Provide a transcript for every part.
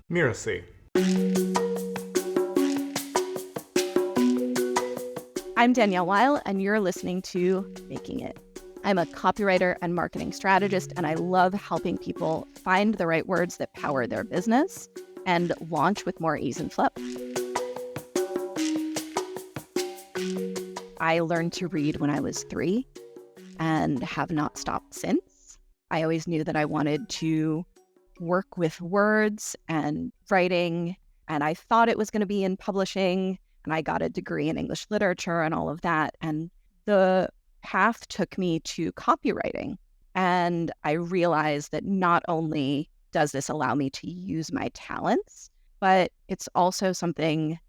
Mirasee. I'm Danielle Weil, and you're listening to Making It. I'm a copywriter and marketing strategist, and I love helping people find the right words that power their business and launch with more ease and flow. I learned to read when I was 3 and have not stopped since. I always knew that I wanted to work with words and writing, and I thought it was going to be in publishing, and I got a degree in English literature and all of that. And the path took me to copywriting. And I realized that not only does this allow me to use my talents, but it's also something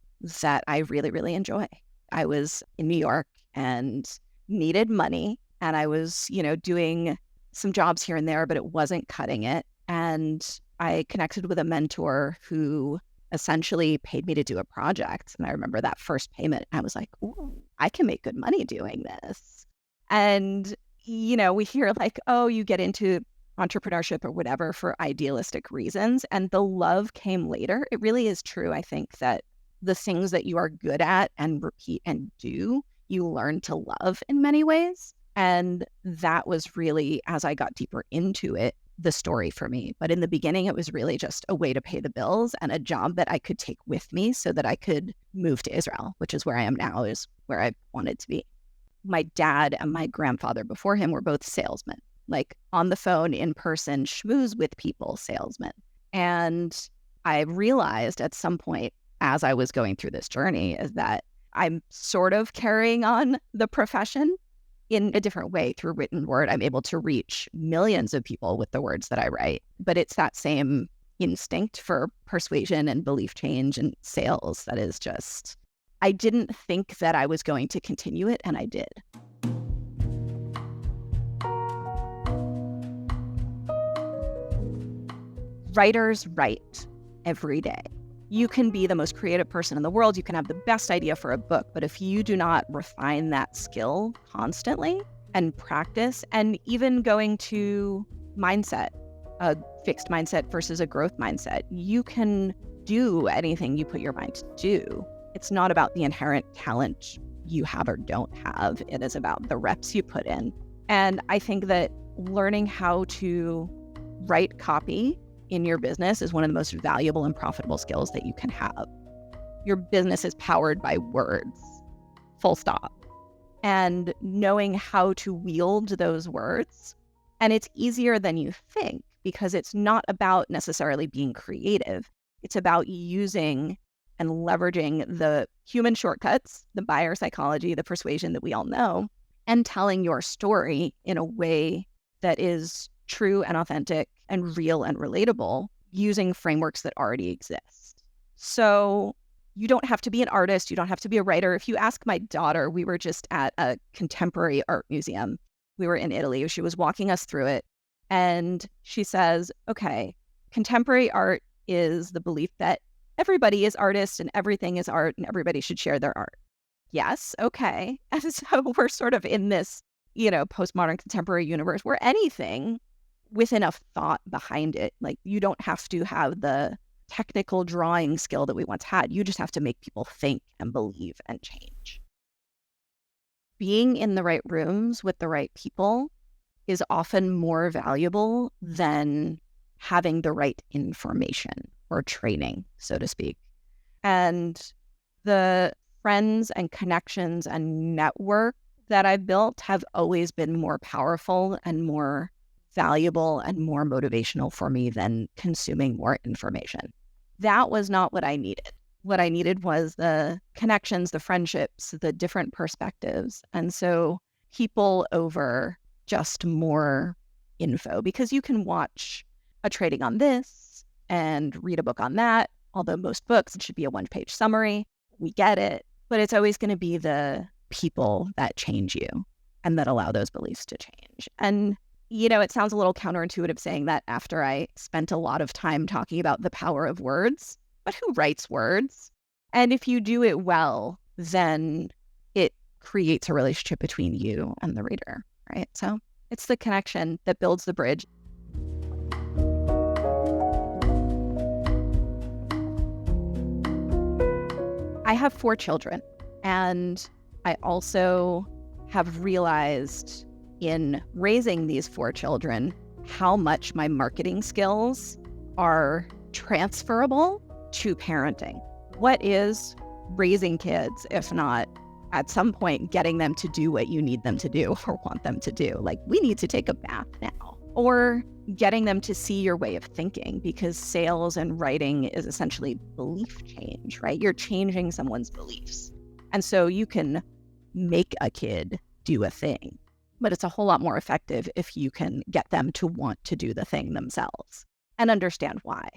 that I really, really enjoy. I was in New York and needed money, and I was, doing some jobs here and there, but it wasn't cutting it. And I connected with a mentor who essentially paid me to do a project. And I remember that first payment, I was like, ooh, I can make good money doing this. And, we hear like, oh, you get into entrepreneurship or whatever for idealistic reasons. And the love came later. It really is true. I think that the things that you are good at and repeat and do, you learn to love in many ways. And that was really, as I got deeper into it, the story for me. But in the beginning, it was really just a way to pay the bills and a job that I could take with me so that I could move to Israel, which is where I am now, is where I wanted to be. My dad and my grandfather before him were both salesmen, like on the phone, in person, schmooze with people salesmen. And I realized at some point as I was going through this journey is that I'm sort of carrying on the profession in a different way through written word. I'm able to reach millions of people with the words that I write, but it's that same instinct for persuasion and belief change and sales that is just, I didn't think that I was going to continue it, and I did. Writers write every day. You can be the most creative person in the world. You can have the best idea for a book, but if you do not refine that skill constantly and practice, and even going to mindset, a fixed mindset versus a growth mindset, you can do anything you put your mind to do. It's not about the inherent talent you have or don't have. It is about the reps you put in. And I think that learning how to write copy in your business is one of the most valuable and profitable skills that you can have. Your business is powered by words, full stop. And knowing how to wield those words, and it's easier than you think because it's not about necessarily being creative. It's about using and leveraging the human shortcuts, the buyer psychology, the persuasion that we all know, and telling your story in a way that is true and authentic and real and relatable using frameworks that already exist. So you don't have to be an artist. You don't have to be a writer. If you ask my daughter, we were just at a contemporary art museum. We were in Italy. She was walking us through it. And she says, okay, contemporary art is the belief that everybody is artists and everything is art and everybody should share their art. Yes, okay. And so we're sort of in this, postmodern contemporary universe where anything with enough thought behind it, like you don't have to have the technical drawing skill that we once had. You just have to make people think and believe and change. Being in the right rooms with the right people is often more valuable than having the right information or training, so to speak. And the friends and connections and network that I've built have always been more powerful and more valuable and more motivational for me than consuming more information. That was not what I needed. What I needed was the connections, the friendships, the different perspectives. And so people over just more info, because you can watch a trading on this and read a book on that. Although most books, it should be a one-page summary. We get it. But it's always going to be the people that change you and that allow those beliefs to change. And, it sounds a little counterintuitive saying that after I spent a lot of time talking about the power of words, but who writes words? And if you do it well, then it creates a relationship between you and the reader, right? So it's the connection that builds the bridge. I have 4 children, and I also have realized in raising these 4 children how much my marketing skills are transferable to parenting. What is raising kids if not at some point getting them to do what you need them to do or want them to do? Like, we need to take a bath now. Or getting them to see your way of thinking, because sales and writing is essentially belief change, right? You're changing someone's beliefs. And so you can make a kid do a thing, but it's a whole lot more effective if you can get them to want to do the thing themselves and understand why.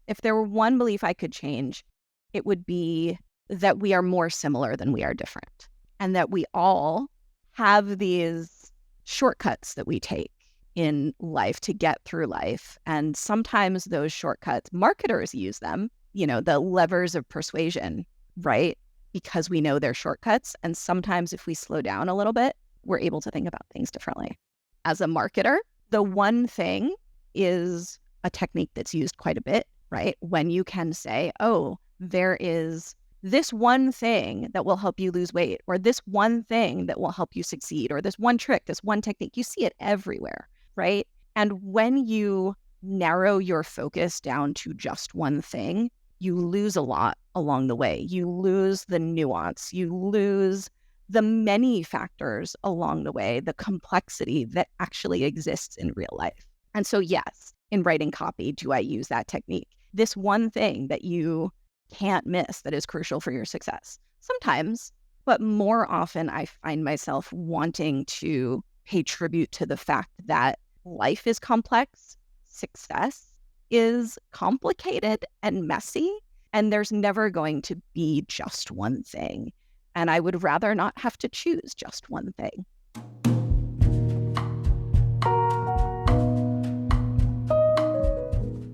If there were one belief I could change, it would be that we are more similar than we are different, and that we all have these shortcuts that we take in life to get through life. And sometimes those shortcuts, marketers use them, the levers of persuasion, right? Because we know they're shortcuts. And sometimes if we slow down a little bit, we're able to think about things differently. As a marketer, the one thing is a technique that's used quite a bit, right? When you can say, oh, there is this one thing that will help you lose weight, or this one thing that will help you succeed, or this one trick, this one technique. You see it everywhere, right? And when you narrow your focus down to just one thing, you lose a lot along the way. You lose the nuance. You lose the many factors along the way, the complexity that actually exists in real life. And so, yes, in writing copy, do I use that technique? This one thing that you can't miss that is crucial for your success. Sometimes, but more often I find myself wanting to pay tribute to the fact that life is complex, success is complicated and messy, and there's never going to be just one thing. And I would rather not have to choose just one thing.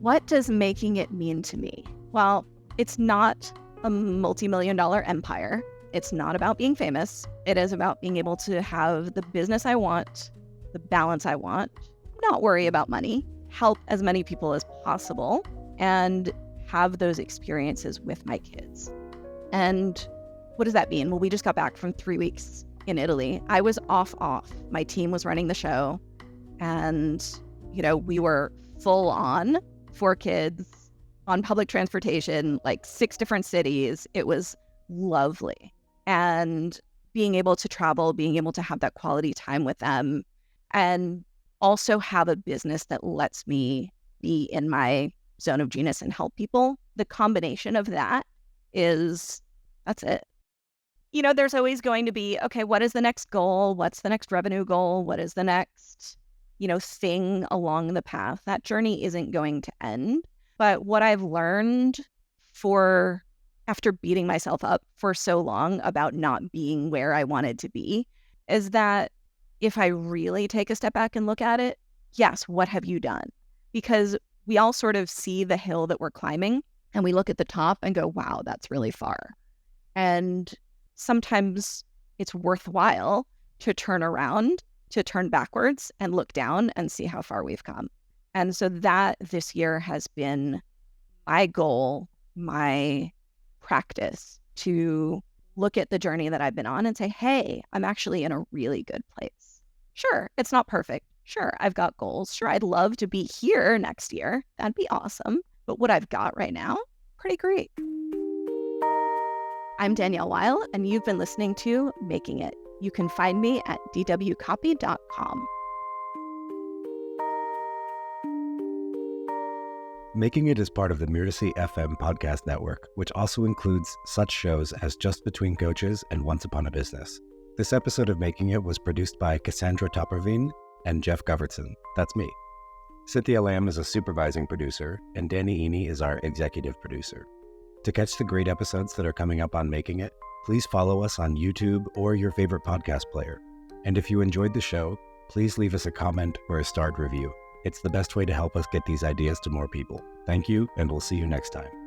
What does making it mean to me? Well, it's not a multi-million-dollar empire. It's not about being famous. It is about being able to have the business I want, the balance I want, not worry about money, help as many people as possible, and have those experiences with my kids. And what does that mean? Well, we just got back from 3 weeks in Italy. I was off. My team was running the show, and, we were full on 4 kids on public transportation, like 6 different cities. It was lovely. And being able to travel, being able to have that quality time with them, and also have a business that lets me be in my zone of genius and help people. The combination of that's it. There's always going to be, okay, what is the next goal? What's the next revenue goal? What is the next, thing along the path? That journey isn't going to end. But what I've learned after beating myself up for so long about not being where I wanted to be, is that if I really take a step back and look at it, yes, what have you done? Because we all sort of see the hill that we're climbing and we look at the top and go, wow, that's really far. And sometimes it's worthwhile to turn around, to turn backwards and look down and see how far we've come. And so that this year has been my goal, my practice, to look at the journey that I've been on and say, hey, I'm actually in a really good place. Sure, it's not perfect. Sure, I've got goals. Sure, I'd love to be here next year. That'd be awesome. But what I've got right now, pretty great. I'm Danielle Weil, and you've been listening to Making It. You can find me at dwcopy.com. Making It is part of the Mirasee FM podcast network, which also includes such shows as Just Between Coaches and Once Upon a Business. This episode of Making It was produced by Cassandra Topperwien and Geoff Govertsen. That's me. Cynthia Lamb is a supervising producer, and Danny Eni is our executive producer. To catch the great episodes that are coming up on Making It, please follow us on YouTube or your favorite podcast player. And if you enjoyed the show, please leave us a comment or a starred review. It's the best way to help us get these ideas to more people. Thank you, and we'll see you next time.